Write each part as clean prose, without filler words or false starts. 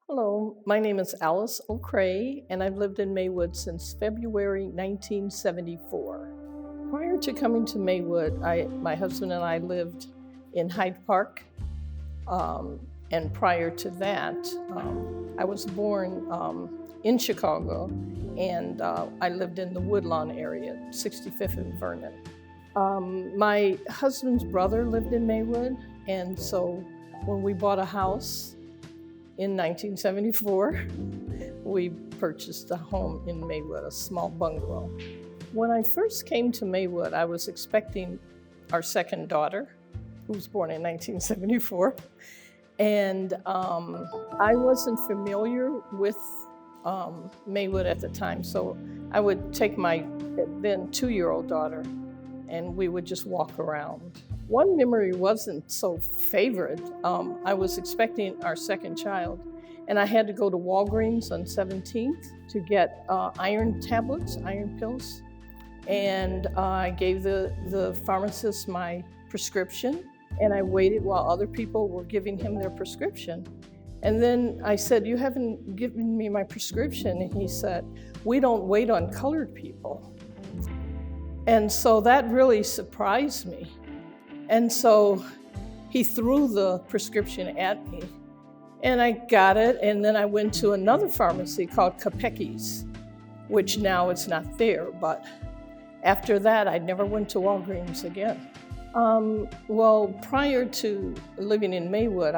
Hello, my name is Alice Ocrey, and I've lived in Maywood since February 1974. Prior to coming to Maywood, my husband and I lived in Hyde Park, and prior to that, I was born in Chicago, and I lived in the Woodlawn area, 65th and Vernon. My husband's brother lived in Maywood, and so when we bought a house in 1974, we purchased a home in Maywood, a small bungalow. When I first came to Maywood, I was expecting our second daughter, who was born in 1974. And I wasn't familiar with Maywood at the time, so I would take my then 2-year-old daughter and we would just walk around. One memory wasn't so favorite. I was expecting our second child, and I had to go to Walgreens on 17th to get iron tablets, iron pills. And I gave the pharmacist my prescription, and I waited while other people were giving him their prescription. And then I said, "You haven't given me my prescription." And he said, "We don't wait on colored people." And so that really surprised me. And so he threw the prescription at me, and I got it. And then I went to another pharmacy called Capecchi's, which now it's not there. But after that, I never went to Walgreens again. Well, prior to living in Maywood,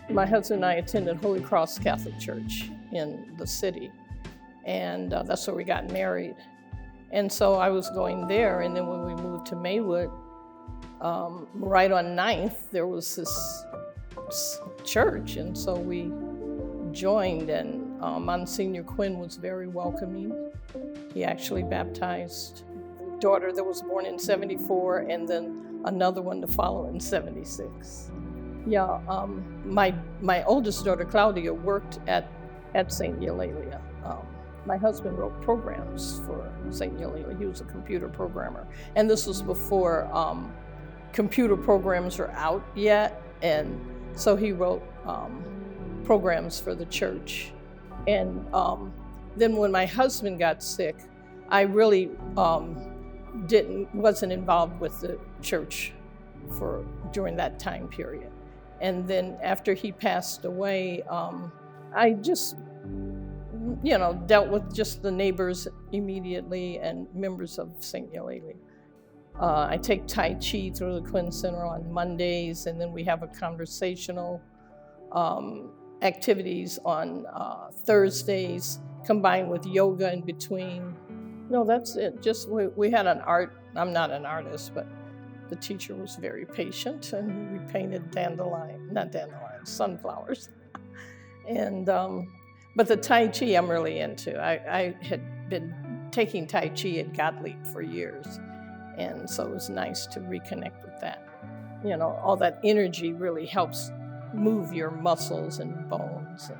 my husband and I attended Holy Cross Catholic Church in the city, and that's where we got married. And so I was going there, and then when we moved to Maywood, right on 9th, there was this church, and so we joined, and Monsignor Quinn was very welcoming. He actually baptized a daughter that was born in 74, and then another one to follow in 76. Yeah, my oldest daughter, Claudia, worked at St. Eulalia. My husband wrote programs for St. Eulalia. He was a computer programmer, and this was before computer programs were out yet, and so he wrote programs for the church. And then when my husband got sick, I really wasn't involved with the church during that time period. And then after he passed away, I just dealt with just the neighbors immediately and members of St. Eulalia. I take Tai Chi through the Quinn Center on Mondays, and then we have a conversational activities on Thursdays, combined with yoga in between. No, that's it. Just we had an art. I'm not an artist, but the teacher was very patient, and we painted sunflowers. And but the Tai Chi I'm really into. I had been taking Tai Chi at Gottlieb for years. And so it was nice to reconnect with that. All that energy really helps move your muscles and bones.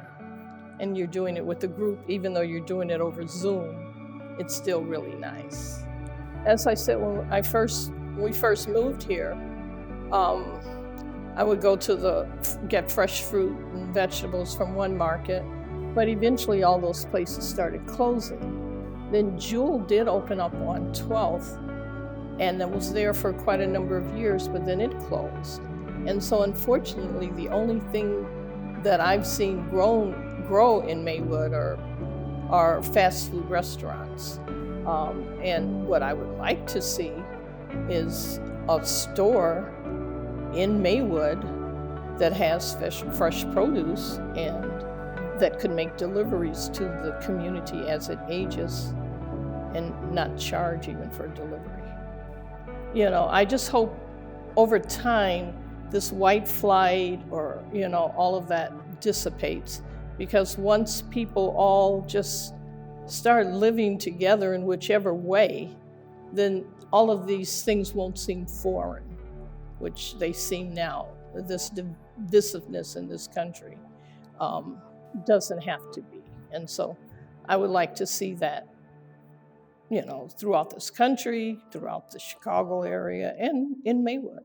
And you're doing it with the group, even though you're doing it over Zoom, it's still really nice. As I said, when we first moved here, I would go to get fresh fruit and vegetables from one market, but eventually all those places started closing. Then Jewel did open up on 12th, and it was there for quite a number of years, but then it closed. And so unfortunately, the only thing that I've seen grow in Maywood are fast food restaurants. And what I would like to see is a store in Maywood that has fresh produce and that could make deliveries to the community as it ages and not charge even for delivery. I just hope over time this white flight or, all of that dissipates, because once people all just start living together in whichever way, then all of these things won't seem foreign, which they seem now. This divisiveness in this country doesn't have to be. And so I would like to see that throughout this country, throughout the Chicago area, and in Maywood.